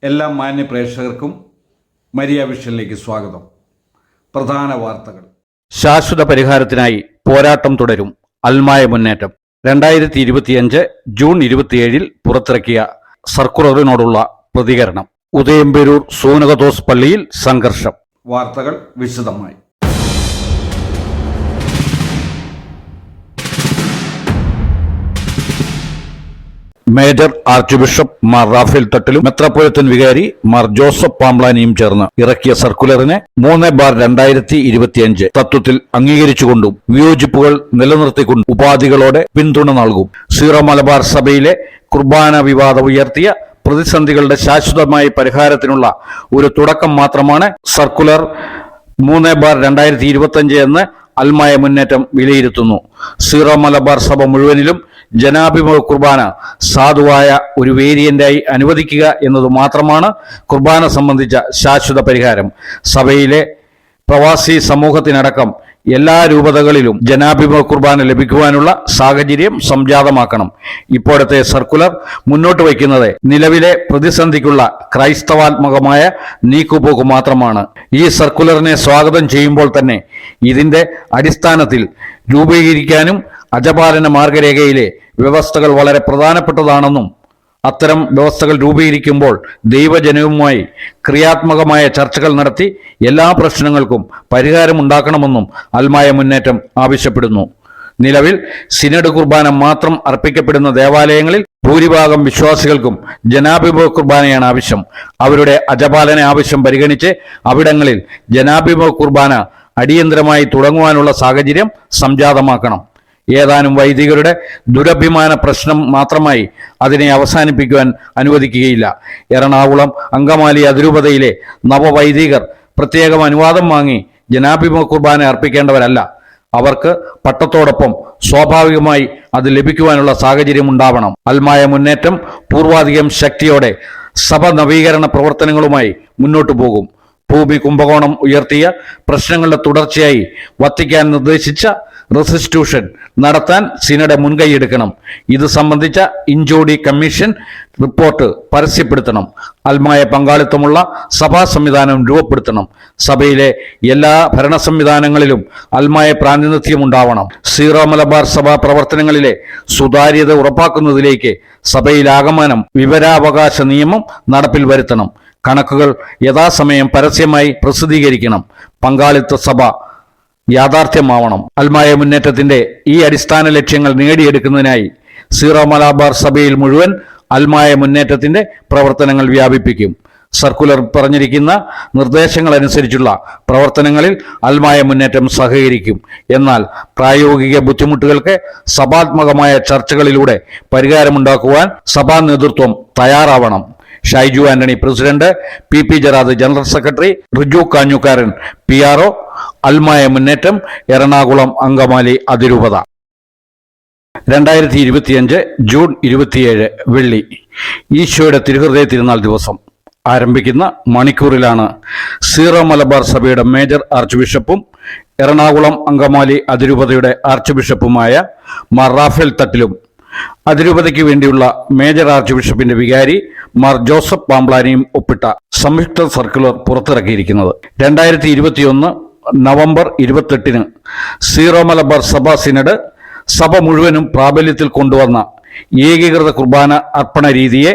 എല്ലാ മാന്യ പ്രേക്ഷകർക്കും മരിയ വിഷനിലേക്ക് സ്വാഗതം. പ്രധാന വാർത്തകൾ. ശാശ്വത പരിഹാരത്തിനായി പോരാട്ടം തുടരും. അൽമായ മുന്നേറ്റം. 2025 ജൂൺ 27 പുറത്തിറക്കിയ സർക്കുലറിനോടുള്ള പ്രതികരണം. ഉദയംപേരൂർ സൂനകദോസ് പള്ളിയിൽ സംഘർഷം. വാർത്തകൾ വിശദമായി. Major arch bishop Mar Raphael തട്ടിലും മെത്രാപ്പൊലീത്തൻ വികാരി മാർ ജോസഫ് പാംബ്ലാനിയും ചേർന്ന് ഇറക്കിയ സർക്കുലറിനെ 3/2025 തത്വത്തിൽ അംഗീകരിച്ചുകൊണ്ടും വിയോജിപ്പുകൾ നിലനിർത്തിക്കൊണ്ടും ഉപാധികളോടെ പിന്തുണ നൽകും. സീറോ മലബാർ സഭയിലെ കുർബാന വിവാദം ഉയർത്തിയ പ്രതിസന്ധികളുടെ ശാശ്വതമായ പരിഹാരത്തിനുള്ള ഒരു തുടക്കം മാത്രമാണ് സർക്കുലർ 3/2025 എന്ന് അൽമായ മുന്നേറ്റം വിലയിരുത്തുന്നു. സീറോ മലബാർ സഭ മുഴുവനിലും ജനാഭിമുഖ കുർബാന സാധുവായ ഒരു വേരിയന്റായി അനുവദിക്കുക എന്നത് മാത്രമാണ് കുർബാന സംബന്ധിച്ച ശാശ്വത പരിഹാരം. സഭയിലെ പ്രവാസി സമൂഹത്തിനടക്കം എല്ലാ രൂപതകളിലും ജനാഭിമുഖ കുർബാന ലഭിക്കുവാനുള്ള സാഹചര്യം സംജാതമാക്കണം. ഇപ്പോഴത്തെ സർക്കുലർ മുന്നോട്ട് വയ്ക്കുന്നത് നിലവിലെ പ്രതിസന്ധിക്കുള്ള ക്രൈസ്തവാത്മകമായ നീക്കുപോക്ക് മാത്രമാണ്. ഈ സർക്കുലറിനെ സ്വാഗതം ചെയ്യുമ്പോൾ തന്നെ ഇതിന്റെ അടിസ്ഥാനത്തിൽ രൂപീകരിക്കാനും അജപാലന മാർഗരേഖയിലെ വ്യവസ്ഥകൾ വളരെ പ്രധാനപ്പെട്ടതാണെന്നും അത്തരം വ്യവസ്ഥകൾ രൂപീകരിക്കുമ്പോൾ ദൈവജനവുമായി ക്രിയാത്മകമായ ചർച്ചകൾ നടത്തി എല്ലാ പ്രശ്നങ്ങൾക്കും പരിഹാരമുണ്ടാക്കണമെന്നും അൽമായ മുന്നേറ്റം ആവശ്യപ്പെടുന്നു. നിലവിൽ സിനഡ് കുർബാന മാത്രം അർപ്പിക്കപ്പെടുന്ന ദേവാലയങ്ങളിൽ ഭൂരിഭാഗം വിശ്വാസികൾക്കും ജനാഭിമുഖ കുർബാനയാണ് ആവശ്യം. അവരുടെ അജപാലന ആവശ്യം പരിഗണിച്ച് അവിടങ്ങളിൽ ജനാഭിമുഖ കുർബാന അടിയന്തരമായി തുടങ്ങുവാനുള്ള സാഹചര്യം സംജാതമാക്കണം. ഏതാനും വൈദികരുടെ ദുരഭിമാന പ്രശ്നം മാത്രമായി അതിനെ അവസാനിപ്പിക്കുവാൻ അനുവദിക്കുകയില്ല. എറണാകുളം അങ്കമാലി അതിരൂപതയിലെ നവവൈദികർ പ്രത്യേകം അനുവാദം വാങ്ങി ജനാഭിമുഖ കുർബാന അർപ്പിക്കേണ്ടവരല്ല. അവർക്ക് പട്ടത്തോടൊപ്പം സ്വാഭാവികമായി അത് ലഭിക്കുവാനുള്ള സാഹചര്യം ഉണ്ടാവണം. അൽമായ മുന്നേറ്റം പൂർവാധികം ശക്തിയോടെ സഭ നവീകരണ പ്രവർത്തനങ്ങളുമായി മുന്നോട്ടു പോകും. ഭൂമി കുംഭകോണം ഉയർത്തിയ പ്രശ്നങ്ങളുടെ തുടർച്ചയായി വത്തിക്കാൻ നിർദ്ദേശിച്ച റെസ്റ്റിറ്റ്യൂഷൻ നടത്താൻ സിനഡ് മുൻകൈയെടുക്കണം. ഇത് സംബന്ധിച്ച ഇൻജോഡി കമ്മീഷൻ റിപ്പോർട്ട് പരസ്യപ്പെടുത്തണം. അൽമായ പങ്കാളിത്തമുള്ള സഭാ സംവിധാനം രൂപപ്പെടുത്തണം. സഭയിലെ എല്ലാ ഭരണ സംവിധാനങ്ങളിലും അൽമായ പ്രാതിനിധ്യം ഉണ്ടാവണം. സീറോ മലബാർ സഭാ പ്രവർത്തനങ്ങളിലെ സുതാര്യത ഉറപ്പാക്കുന്നതിലേക്ക് സഭയിലാകമാനം വിവരാവകാശ നിയമം നടപ്പിൽ വരുത്തണം. കണക്കുകൾ യഥാസമയം പരസ്യമായി പ്രസിദ്ധീകരിക്കണം. പങ്കാളിത്ത സഭ യാഥാർത്ഥ്യമാവണം. അൽമായ മുന്നേറ്റത്തിന്റെ ഈ അടിസ്ഥാന ലക്ഷ്യങ്ങൾ നേടിയെടുക്കുന്നതിനായി സീറോ മലബാർ സഭയിൽ മുഴുവൻ അൽമായ മുന്നേറ്റത്തിന്റെ പ്രവർത്തനങ്ങൾ വ്യാപിപ്പിക്കും. സർക്കുലർ പറഞ്ഞിരിക്കുന്ന നിർദ്ദേശങ്ങളനുസരിച്ചുള്ള പ്രവർത്തനങ്ങളിൽ അൽമായ മുന്നേറ്റം സഹകരിക്കും. എന്നാൽ പ്രായോഗിക ബുദ്ധിമുട്ടുകൾക്ക് സഭാത്മകമായ ചർച്ചകളിലൂടെ പരിഹാരമുണ്ടാക്കുവാൻ സഭാ നേതൃത്വം തയ്യാറാവണം. Shaiju Antony president, PP Jarad general secretary, Riju Kanjukaran PRO, Almaya മുന്നേറ്റം, എറണാകുളം അങ്കമാലി അതിരൂപത. 2025 ജൂൺ 27 വെള്ളി, ഈശോയുടെ തിരുഹൃദയ തിരുനാൾ ദിവസം ആരംഭിക്കുന്ന മണിക്കൂറിലാണ് സീറോ മലബാർ സഭയുടെ മേജർ ആർച്ച് ബിഷപ്പും എറണാകുളം അങ്കമാലി അതിരൂപതയുടെ ആർച്ച് ബിഷപ്പുമായ മാർ റാഫേൽ തട്ടിലും അതിരൂപതയ്ക്ക് വേണ്ടിയുള്ള മേജർ ആർച്ച് ബിഷപ്പിന്റെ വികാരി മാർ ജോസഫ് പാംബ്ലാനിയും ഒപ്പിട്ട സംയുക്ത സർക്കുലർ പുറത്തിറക്കിയിരിക്കുന്നത്. 2021 നവംബർ 28 സീറോ മലബാർ സഭാ സിനഡ് സഭ മുഴുവനും പ്രാബല്യത്തിൽ കൊണ്ടുവന്ന ഏകീകൃത കുർബാന അർപ്പണ രീതിയെ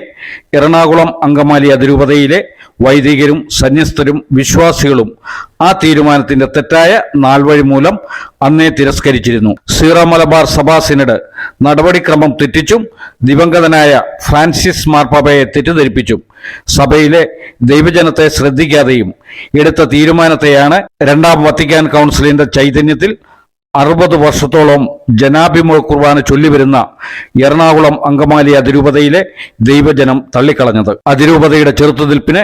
എറണാകുളം അങ്കമാലി അതിരൂപതയിലെ വൈദികരും സന്യസ്തരും വിശ്വാസികളും ആ തീരുമാനത്തിന്റെ തെറ്റായ നാൾവഴി മൂലം അന്നേ തിരസ്കരിച്ചിരുന്നു. സീറോ മലബാർ സഭാ സിനഡ് നടപടിക്രമം തെറ്റിച്ചും ദിവംഗതനായ ഫ്രാൻസിസ് മാർപ്പാപ്പയെ തെറ്റിദ്ധരിപ്പിച്ചും സഭയിലെ ദൈവജനത്തെ ശ്രദ്ധിക്കാതെയും എടുത്ത തീരുമാനത്തെയാണ് രണ്ടാം വത്തിക്കാൻ കൗൺസിലിന്റെ ചൈതന്യത്തിൽ 60 വർഷത്തോളം ജനാഭിമുഖ കുർബാന ചൊല്ലിവരുന്ന എറണാകുളം അങ്കമാലി അതിരൂപതയിലെ ദൈവജനം തള്ളിക്കളഞ്ഞത്. അതിരൂപതയുടെ ചെറുത്തുനിൽപ്പിന്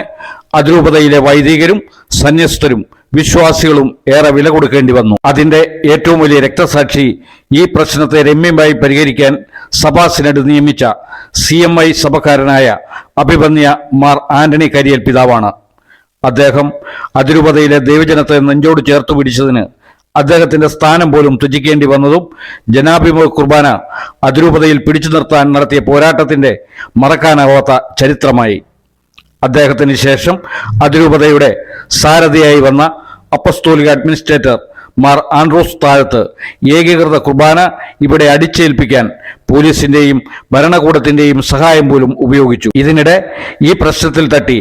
അതിരൂപതയിലെ വൈദികരും സന്യസ്തരും വിശ്വാസികളും ഏറെ വില കൊടുക്കേണ്ടി വന്നു. അതിന്റെ ഏറ്റവും വലിയ രക്തസാക്ഷി ഈ പ്രശ്നത്തെ രമ്യമായി പരിഹരിക്കാൻ സഭാ സിനഡ് നിയമിച്ച CMI സഭക്കാരനായ അഭിവന്യ മാർ ആന്റണി കരിയൽ പിതാവാണ്. അദ്ദേഹം അതിരൂപതയിലെ ദൈവജനത്തെ നെഞ്ചോട് ചേർത്ത് പിടിച്ചതിന് അദ്ദേഹത്തിന്റെ സ്ഥാനം പോലും ത്യജിക്കേണ്ടി വന്നതും ജനാഭിമുഖ കുർബാന അതിരൂപതയിൽ പിടിച്ചു നിർത്താൻ നടത്തിയ പോരാട്ടത്തിന്റെ മറക്കാനാവാത്ത ചരിത്രമായി. അദ്ദേഹത്തിന് ശേഷം അതിരൂപതയുടെ സാരഥിയായി വന്ന അപ്പസ്തോലിക അഡ്മിനിസ്ട്രേറ്റർ മാർ ആൻഡ്രൂസ് താഴത്ത് ഏകീകൃത കുർബാന ഇവിടെ അടിച്ചേൽപ്പിക്കാൻ പോലീസിന്റെയും ഭരണകൂടത്തിന്റെയും സഹായം പോലും ഉപയോഗിച്ചു. ഇതിനിടെ ഈ പ്രശ്നത്തിൽ തട്ടി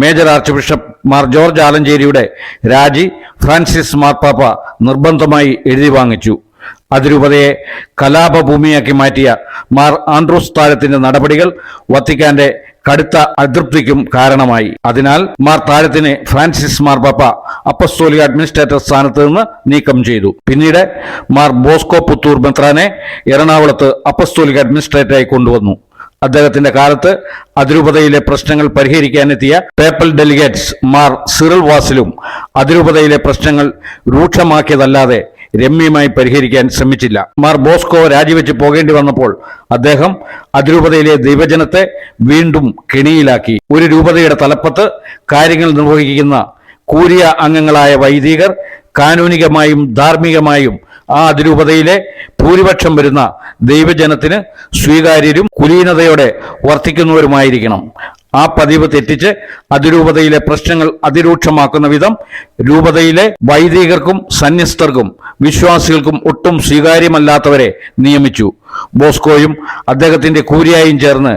major arch bishop Mar George ആലഞ്ചേരിയുടെ രാജി ഫ്രാൻസിസ് മാർപ്പാപ്പ നിർബന്ധമായി എഴുതി വാങ്ങിച്ചു. അതിരൂപതയെ കലാപഭൂമിയാക്കി മാറ്റിയ മാർ ആൻഡ്രൂസ് താഴത്തിന്റെ നടപടികൾ വത്തിക്കാന്റെ കടുത്ത അതൃപ്തിക്കും കാരണമായി. അതിനാൽ മാർ താഴത്തിനെ ഫ്രാൻസിസ് മാർപ്പാപ്പ അപ്പസ്തോലിക അഡ്മിനിസ്ട്രേറ്റർ സ്ഥാനത്ത് നിന്ന് നീക്കം ചെയ്തു. പിന്നീട് മാർ ബോസ്കോ പുത്തൂർ മെത്രാനെ എറണാകുളത്ത് അപ്പസ്തോലിക അഡ്മിനിസ്ട്രേറ്ററായി കൊണ്ടുവന്നു. അദ്ദേഹത്തിന്റെ കാലത്ത് അതിരൂപതയിലെ പ്രശ്നങ്ങൾ പരിഹരിക്കാനെത്തിയ പേപ്പൽ ഡെലിഗേറ്റ്സ് മാർ സിറിൽ വാസിലും അതിരൂപതയിലെ പ്രശ്നങ്ങൾ രൂക്ഷമാക്കിയതല്ലാതെ രമ്യമായി പരിഹരിക്കാൻ ശ്രമിച്ചില്ല. മാർ ബോസ്കോ രാജിവെച്ച് പോകേണ്ടി വന്നപ്പോൾ അദ്ദേഹം അതിരൂപതയിലെ ദൈവജനത്തെ വീണ്ടും കെണിയിലാക്കി. ഒരു രൂപതയുടെ തലപ്പത്ത് കാര്യങ്ങൾ നിർവഹിക്കുന്ന കൂരിയ അംഗങ്ങളായ വൈദികർ കാനൂനികമായും ധാർമ്മികമായും ആ അതിരൂപതയിലെ ഭൂരിപക്ഷം വരുന്ന ദൈവജനത്തിന് സ്വീകാര്യരും കുലീനതയോടെ വർത്തിക്കുന്നവരുമായിരിക്കണം. ആ പതിവ് തെറ്റിച്ച് അതിരൂപതയിലെ പ്രശ്നങ്ങൾ അതിരൂക്ഷമാക്കുന്ന വിധം രൂപതയിലെ വൈദികർക്കും സന്യസ്തർക്കും വിശ്വാസികൾക്കും ഒട്ടും സ്വീകാര്യമല്ലാത്തവരെ നിയമിച്ചു. ബോസ്കോയും അദ്ദേഹത്തിന്റെ കൂരിയായും ചേർന്ന്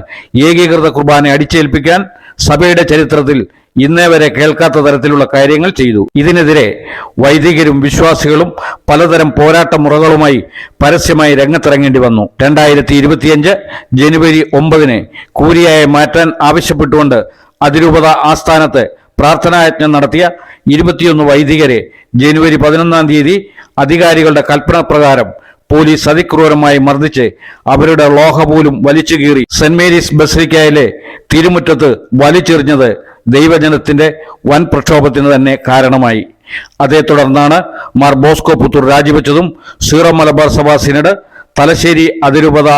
ഏകീകൃത കുർബാന അടിച്ചേൽപ്പിക്കാൻ സഭയുടെ ചരിത്രത്തിൽ ഇന്നേ വരെ കേൾക്കാത്ത തരത്തിലുള്ള കാര്യങ്ങൾ ചെയ്തു. ഇതിനെതിരെ വൈദികരും വിശ്വാസികളും പലതരം പോരാട്ട മുറകളുമായി പരസ്യമായി രംഗത്തിറങ്ങേണ്ടി വന്നു. 2025 ജനുവരി 9 കൂരിയായെ മാറ്റാൻ ആവശ്യപ്പെട്ടുകൊണ്ട് അതിരൂപത ആസ്ഥാനത്ത് പ്രാർത്ഥനായജ്ഞം നടത്തിയ 21 വൈദികരെ ജനുവരി 11 അധികാരികളുടെ കൽപ്പന പ്രകാരം പോലീസ് അതിക്രൂരമായി മർദ്ദിച്ച് അവരുടെ ലോഹ പോലും വലിച്ചു കീറി സെന്റ് മേരീസ് ബസിലിക്കയിലെ തിരുമുറ്റത്ത് വലിച്ചെറിഞ്ഞത് ദൈവജനത്തിന്റെ വൻ പ്രക്ഷോഭത്തിന് തന്നെ കാരണമായി. അതേ തുടർന്നാണ് മാർ ബോസ്കോ പുത്തൂർ രാജിവെച്ചതും സീറോ മലബാർ സഭാ സിനഡ് തലശ്ശേരി അതിരൂപത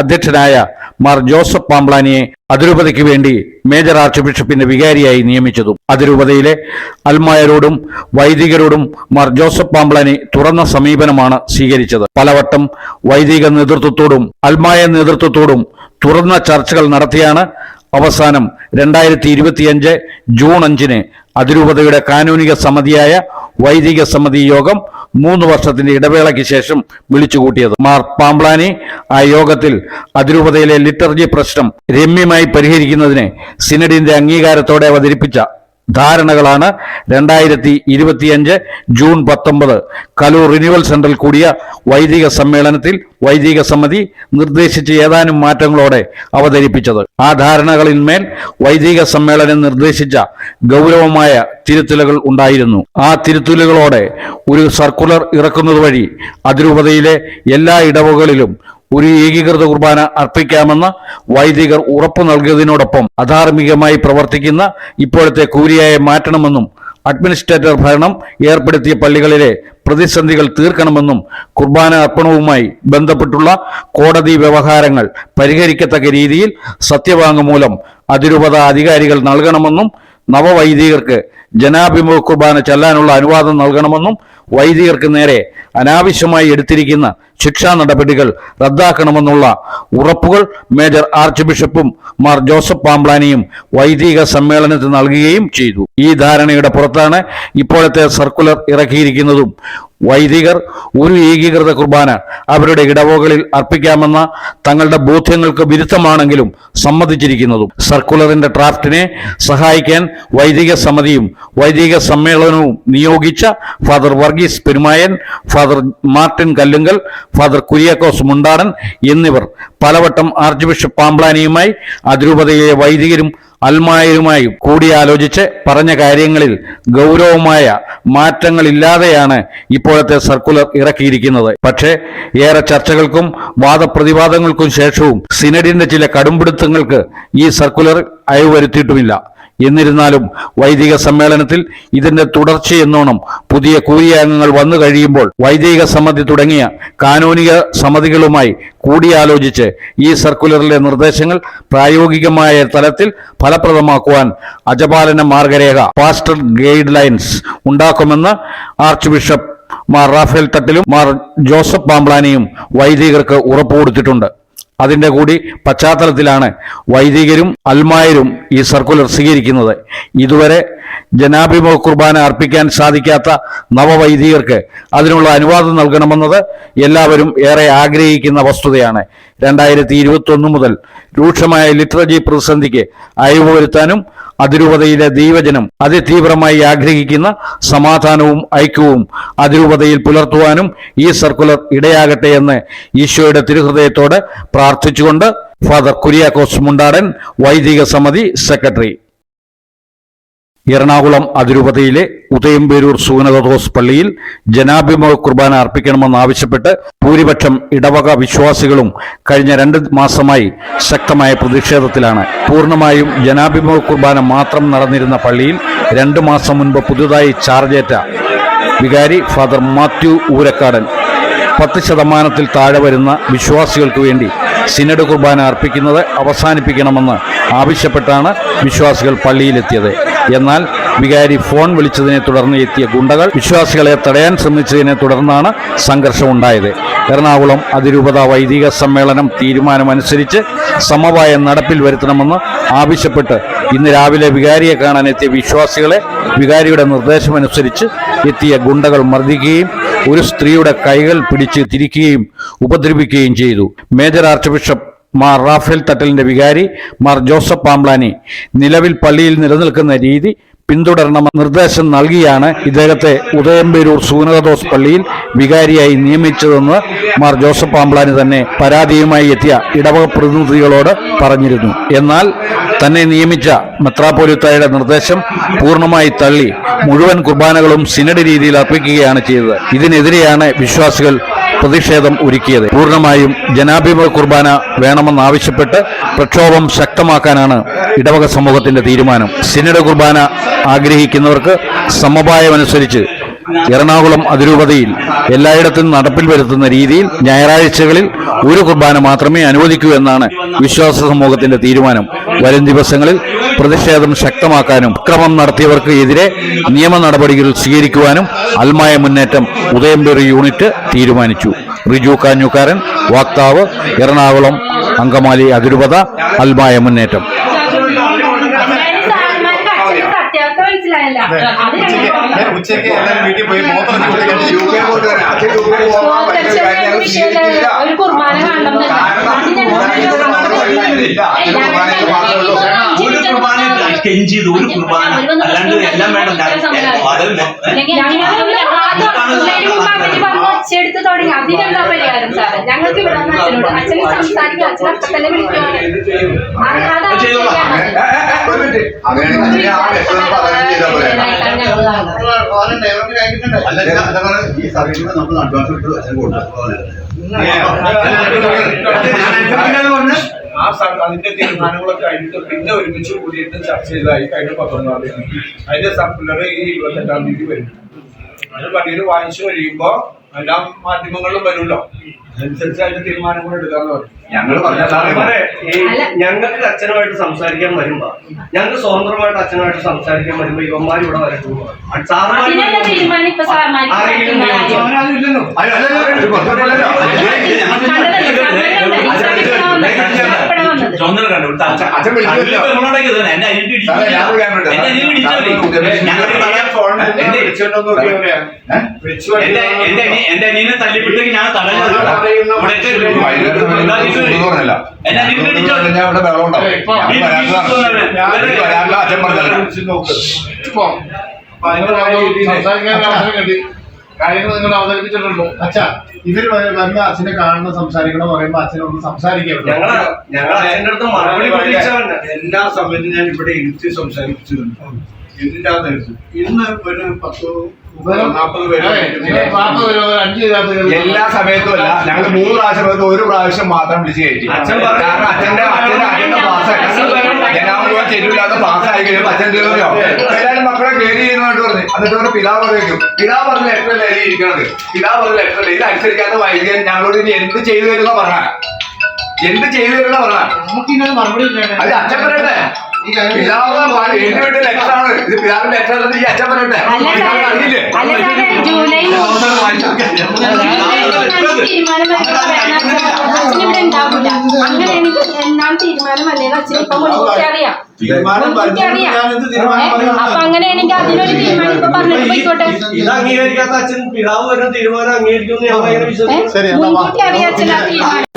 അധ്യക്ഷനായ മാർ ജോസഫ് പാംബ്ലാനിയെ അതിരൂപതയ്ക്ക് വേണ്ടി മേജർ ആർച്ച് ബിഷപ്പിന്റെ വികാരിയായി നിയമിച്ചതും. അതിരൂപതയിലെ അൽമായരോടും വൈദികരോടും മാർ ജോസഫ് പാംബ്ലാനി തുറന്ന സമീപനമാണ് സ്വീകരിച്ചത്. പലവട്ടം വൈദിക നേതൃത്വത്തോടും അൽമായ നേതൃത്വത്തോടും തുറന്ന ചർച്ചകൾ നടത്തിയാണ് അവസാനം 2025 ജൂൺ 5 അതിരൂപതയുടെ കാനൂനിക സമിതിയായ വൈദിക സമിതി യോഗം 3 വർഷത്തിന്റെ ഇടവേളയ്ക്ക് ശേഷം വിളിച്ചുകൂട്ടിയത്. മാർ പാംബ്ലാനി ആ യോഗത്തിൽ അതിരൂപതയിലെ ലിറ്റർജി പ്രശ്നം രമ്യമായി പരിഹരിക്കുന്നതിന് സിനഡിന്റെ അംഗീകാരത്തോടെ അവതരിപ്പിച്ച ധാരണകളാണ് 2025 ജൂൺ 19 കലൂർ റിന്യൂവൽ സെന്ററിൽ കൂടിയ വൈദിക സമ്മേളനത്തിൽ വൈദിക സമിതി നിർദ്ദേശിച്ച ഏതാനും മാറ്റങ്ങളോടെ അവതരിപ്പിച്ചത്. ആ ധാരണകളിന്മേൽ വൈദിക സമ്മേളനം നിർദ്ദേശിച്ച ഗൗരവമായ തിരുത്തലുകൾ ഉണ്ടായിരുന്നു. ആ തിരുത്തലുകളോടെ ഒരു സർക്കുലർ ഇറക്കുന്നത് വഴി അതിരൂപതയിലെ എല്ലാ ഇടവകളിലും ഒരു ഏകീകൃത കുർബാന അർപ്പിക്കാമെന്ന് വൈദികർ ഉറപ്പു നൽകിയതിനോടൊപ്പം അധാർമികമായി പ്രവർത്തിക്കുന്ന ഇപ്പോഴത്തെ കൂരിയായെ മാറ്റണമെന്നും അഡ്മിനിസ്ട്രേറ്റർ ഭരണം ഏർപ്പെടുത്തിയ പള്ളികളിലെ പ്രതിസന്ധികൾ തീർക്കണമെന്നും കുർബാന അർപ്പണവുമായി ബന്ധപ്പെട്ടുള്ള കോടതി വ്യവഹാരങ്ങൾ പരിഹരിക്കത്തക്ക രീതിയിൽ സത്യവാങ്മൂലം അതിരൂപത അധികാരികൾ നൽകണമെന്നും നവവൈദികർക്ക് ജനാഭിമുഖ കുർബാന ചെല്ലാനുള്ള അനുവാദം നൽകണമെന്നും വൈദികർക്ക് നേരെ അനാവശ്യമായി എടുത്തിരിക്കുന്ന ശിക്ഷാ നടപടികൾ റദ്ദാക്കണമെന്നുള്ള ഉറപ്പുകൾ മേജർ ആർച്ച് ബിഷപ്പും മാർ ജോസഫ് പാംബ്ലാനിയും വൈദിക സമ്മേളനത്തിൽ നൽകുകയും ചെയ്തു. ഈ ധാരണയുടെ പുറത്താണ് ഇപ്പോഴത്തെ സർക്കുലർ ഇറക്കിയിരിക്കുന്നതും വൈദികർ ഒരു ഏകീകൃത കുർബാന അവരുടെ ഇടവകളിൽ അർപ്പിക്കാമെന്ന തങ്ങളുടെ ബോധ്യങ്ങൾക്ക് വിരുദ്ധമാണെങ്കിലും സമ്മതിച്ചിരിക്കുന്നതും. സർക്കുലറിന്റെ ഡ്രാഫ്റ്റിനെ സഹായിക്കാൻ വൈദിക സമിതിയും വൈദിക സമ്മേളനവും നിയോഗിച്ച father Varghese Perumayan, father Martin Kallungal, father Kuriakose Mundadan എന്നിവർ പലവട്ടം ആർച്ച് ബിഷപ്പ് പാംബ്ലാനിയുമായി അതിരൂപതയിലെ വൈദികരും അൽമായരുമായും കൂടിയാലോചിച്ച് പറഞ്ഞ കാര്യങ്ങളിൽ ഗൗരവമായ മാറ്റങ്ങളില്ലാതെയാണ് ഇപ്പോഴത്തെ സർക്കുലർ ഇറക്കിയിരിക്കുന്നത്. പക്ഷേ ഏറെ ചർച്ചകൾക്കും വാദപ്രതിവാദങ്ങൾക്കും ശേഷവും സിനഡിന്റെ ചില കടുംപിടുത്തങ്ങൾക്ക് ഈ സർക്കുലർ അയവ് വരുത്തിയിട്ടുമില്ല. എന്നിരുന്നാലും വൈദിക സമ്മേളനത്തിൽ ഇതിന്റെ തുടർച്ചയെന്നോണം പുതിയ കൂരിയാംഗങ്ങൾ വന്നു കഴിയുമ്പോൾ വൈദിക സമിതി തുടങ്ങിയ കാനൂനിക സമിതികളുമായി കൂടിയാലോചിച്ച് ഈ സർക്കുലറിലെ നിർദ്ദേശങ്ങൾ പ്രായോഗികമായ തലത്തിൽ ഫലപ്രദമാക്കുവാൻ അജപാലന മാർഗരേഖ പാസ്റ്റർ ഗൈഡ് ലൈൻസ് ഉണ്ടാക്കുമെന്ന് ആർച്ച് ബിഷപ്പ് മാർ റാഫേൽ തട്ടിലും മാർ ജോസഫ് പാംബ്ലാനിയും വൈദികർക്ക് ഉറപ്പുകൊടുത്തിട്ടുണ്ട്. അതിന്റെ കൂടി പശ്ചാത്തലത്തിലാണ് വൈദികരും അൽമായരും ഈ സർക്കുലർ സ്വീകരിക്കുന്നത്. ഇതുവരെ ജനാഭിമുഖ കുർബാന അർപ്പിക്കാൻ സാധിക്കാത്ത നവവൈദികർക്ക് അതിനുള്ള അനുവാദം നൽകണമെന്നത് എല്ലാവരും ഏറെ ആഗ്രഹിക്കുന്ന വസ്തുതയാണ്. 2021 മുതൽ രൂക്ഷമായ ലിറ്ററജി പ്രതിസന്ധിക്ക് അയവ് വരുത്താനും അതിരൂപതയിലെ ദൈവജനം അതിതീവ്രമായി ആഗ്രഹിക്കുന്ന സമാധാനവും ഐക്യവും അതിരൂപതയിൽ പുലർത്തുവാനും ഈ സർക്കുലർ ഇടയാകട്ടെ എന്ന് ഈശോയുടെ തിരുഹൃദയത്തോട് പ്രാർത്ഥിച്ചുകൊണ്ട് ഫാദർ കുര്യാക്കോസ് മുണ്ടാടൻ, വൈദിക സമിതി സെക്രട്ടറി. എറണാകുളം അതിരൂപതയിലെ ഉദയംപേരൂർ സൂനകദോസ് പള്ളിയിൽ ജനാഭിമുഖ കുർബാന അർപ്പിക്കണമെന്നാവശ്യപ്പെട്ട് ഭൂരിപക്ഷം ഇടവക വിശ്വാസികളും കഴിഞ്ഞ 2 മാസമായി ശക്തമായ പ്രതിഷേധത്തിലാണ്. പൂർണ്ണമായും ജനാഭിമുഖ കുർബാന മാത്രം നടന്നിരുന്ന പള്ളിയിൽ 2 മാസം മുൻപ് പുതുതായി ചാർജേറ്റ വികാരി ഫാദർ മാത്യു ഊരക്കാടൻ 10% താഴെ വരുന്ന വിശ്വാസികൾക്ക് വേണ്ടി സിനഡ് കുർബാന അർപ്പിക്കുന്നത് അവസാനിപ്പിക്കണമെന്ന് ആവശ്യപ്പെട്ടാണ് വിശ്വാസികൾ പള്ളിയിലെത്തിയത്. എന്നാൽ വികാരി ഫോൺ വിളിച്ചതിനെ തുടർന്ന് എത്തിയ ഗുണ്ടകൾ വിശ്വാസികളെ തടയാൻ ശ്രമിച്ചതിനെ തുടർന്നാണ് സംഘർഷമുണ്ടായത്. എറണാകുളം അതിരൂപത വൈദിക സമ്മേളനം തീരുമാനമനുസരിച്ച് സമവായം നടപ്പിൽ വരുത്തണമെന്ന് ആവശ്യപ്പെട്ട് ഇന്ന് രാവിലെ വികാരിയെ കാണാൻ എത്തിയ വിശ്വാസികളെ വികാരിയുടെ നിർദ്ദേശമനുസരിച്ച് എത്തിയ ഗുണ്ടകൾ മർദ്ദിക്കുകയും ഒരു സ്ത്രീയുടെ കൈകൾ പിടിച്ച് തിരിക്കുകയും ഉപദ്രവിക്കുകയും ചെയ്തു. Major arch bishop Mar Raphael തട്ടലിന്റെ വികാരി മാർ ജോസഫ് പാംബ്ലാനി നിലവിൽ പള്ളിയിൽ നിലനിൽക്കുന്ന രീതി പിന്തുടരണമെന്ന നിർദ്ദേശം നൽകിയാണ് ഇദ്ദേഹത്തെ ഉദയംപേരൂർ സൂനകദോസ് പള്ളിയിൽ വികാരിയായി നിയമിച്ചതെന്ന് മാർ ജോസഫ് പാംബ്ലാനി തന്നെ പരാതിയുമായി എത്തിയ ഇടവക പ്രതിനിധികളോട് പറഞ്ഞിരുന്നു. എന്നാൽ തന്നെ നിയമിച്ച മെത്രാപ്പോലിത്തായുടെ നിർദ്ദേശം പൂർണ്ണമായി തള്ളി മുഴുവൻ കുർബാനകളും സിനഡ് രീതിയിൽ അർപ്പിക്കുകയാണ് ചെയ്തത്. ഇതിനെതിരെയാണ് വിശ്വാസികൾ പ്രതിഷേധം ഒരുക്കിയത്. പൂർണ്ണമായും ജനാഭിമുഖ കുർബാന വേണമെന്നാവശ്യപ്പെട്ട് പ്രക്ഷോഭം ശക്തമാക്കാനാണ് ഇടവക സമൂഹത്തിന്റെ തീരുമാനം. സിനഡ് കുർബാന ആഗ്രഹിക്കുന്നവർക്ക് സമവായമനുസരിച്ച് എറണാകുളം അതിരൂപതയിൽ എല്ലായിടത്തും നടപ്പിൽ വരുത്തുന്ന രീതിയിൽ ഞായറാഴ്ചകളിൽ ഒരു കുർബാന മാത്രമേ അനുവദിക്കൂ എന്നാണ് വിശ്വാസ സമൂഹത്തിന്റെ തീരുമാനം. വരും ദിവസങ്ങളിൽ പ്രതിഷേധം ശക്തമാക്കാനും അക്രമം നടത്തിയവർക്ക് എതിരെ നിയമ നടപടികൾ സ്വീകരിക്കുവാനും അൽമായ മുന്നേറ്റം ഉദയംപേരൂർ യൂണിറ്റ് തീരുമാനിച്ചു. റിജു കാഞ്ഞൂക്കാരൻ, വക്താവ്, എറണാകുളം അങ്കമാലി അതിരൂപത അൽമായ മുന്നേറ്റം. ഉച്ചയ്ക്ക് വീട്ടിൽ പോയി ഒരു കുർബാന കെഞ്ചിയത് ഒരു കുർബാന അല്ലാണ്ട് എല്ലാം വേണം. ഒച്ചെടുത്ത് തുടങ്ങി അതിനെന്താ പരിഹാരം സാറേ? ഞങ്ങൾക്ക് ഇവിടെ അച്ഛനോട് അച്ഛനെ സംസാരിക്കും, അച്ഛൻ അപ്പൊ തന്നെ വിളിക്കുവാണ്. ഈ സർവീസിന് നമ്മൾ അഡ്വാൻസ് ഇട്ട് അച്ഛൻ കൊടുക്കും. അതിന്റെ തീരുമാനങ്ങളൊക്കെ കഴിഞ്ഞിട്ട് പിന്നെ ഒരുമിച്ച് കൂടിയിട്ട് ചർച്ച ചെയ്തതായി കഴിഞ്ഞ 19-ാം തീയതി. അതിന്റെ സർക്കുലർ ഈ 28-ാം തീയതി വരും. അത് പള്ളിയിൽ വാങ്ങിച്ചു കഴിയുമ്പോ എല്ലാ മാധ്യമങ്ങളിലും വരുമല്ലോ, അതനുസരിച്ച് അതിന്റെ തീരുമാനങ്ങൾ എടുക്കാന്ന് പറഞ്ഞു. ഞങ്ങൾക്ക് അച്ഛനുമായിട്ട് സംസാരിക്കാൻ വരുമ്പോ ഞങ്ങൾക്ക് സ്വതന്ത്രമായിട്ട് അച്ഛനുമായിട്ട് സംസാരിക്കാൻ വരുമ്പോ ഇവന്മാർ ഇവിടെ വരട്ടു. എന്റെ അനിയനെ തല്ലിപ്പിട്ടേക്ക് ഞാൻ തടഞ്ഞത് കാര്യങ്ങൾ നിങ്ങൾ അവതരിപ്പിച്ചിട്ടുണ്ടോ? അച്ഛാ, ഇവര് വന്ന് അച്ഛനെ കാണണം, സംസാരിക്കണം പറയുമ്പോ അച്ഛനൊന്ന് സംസാരിക്കണം. എല്ലാ സമയത്തും ഞാൻ ഇവിടെ ഇരുത്തി സംസാരിച്ചിട്ടുണ്ട്. ഇതിന്റെ അകത്ത് ഇന്ന് ഒരു 10-40 പേര് എല്ലാ സമയത്തും അല്ല, ഞങ്ങൾ 3 പ്രാവശ്യം ഒരു പ്രാവശ്യം മാത്രം വിളിച്ചു കയറ്റി. കാരണം അച്ഛന്റെ ജനാമുഖം ചെരുവില്ലാത്ത പാസ്സായി കഴിയുമ്പോൾ അച്ഛൻ തീർന്നോ എല്ലാവരും മക്കളെ കയറി ചെയ്യുന്നതായിട്ട് പറഞ്ഞു. എന്നിട്ട് ഒരു പിതാവ് പറയും, പിതാവ് പറഞ്ഞ ലെറ്ററല്ലേ എഴുതിയിരിക്കുന്നത്, പിതാവ് പറഞ്ഞ ലെറ്ററല്ലേ, ഇത് അനുസരിക്കാത്ത വൈദ്യൻ ഞങ്ങളോട് ഇനി എന്ത് ചെയ്തു തരുന്ന പറഞ്ഞാൽ, എന്ത് ചെയ്തു തരുന്ന പറഞ്ഞാൽ അത് അച്ഛൻ പറയട്ടെ. പിതാവ് എഴുതിവിട്ട് ലെറ്ററാണ് ഇത്, പിതാവിന്റെ ലെറ്റർ ഈ അച്ഛൻ പറയട്ടെ. അറിയില്ലേ തീരുമാനം തീരുമാനം വന്നേന്ന് അച്ഛൻ ഇപ്പൊ മുൻകൂട്ടി അറിയാം. തീരുമാനം മുൻകൂട്ടി അറിയാം. ഞാനെന്ത് തീരുമാനം പറയുന്നത്? അപ്പൊ അങ്ങനെയാണെങ്കിൽ അതിനൊരു തീരുമാനം ഇപ്പൊ പറഞ്ഞിട്ട് പോയിക്കോട്ടെ. ഇത് അംഗീകരിക്കാത്ത അച്ഛൻ പിതാവ് വരുന്ന തീരുമാനം അംഗീകരിക്കുമെന്ന് ഞങ്ങൾ എങ്ങനെ വിശ്വസിക്കും? മുൻകൂട്ടി അറിയാം അച്ഛൻ ആ തീരുമാനം.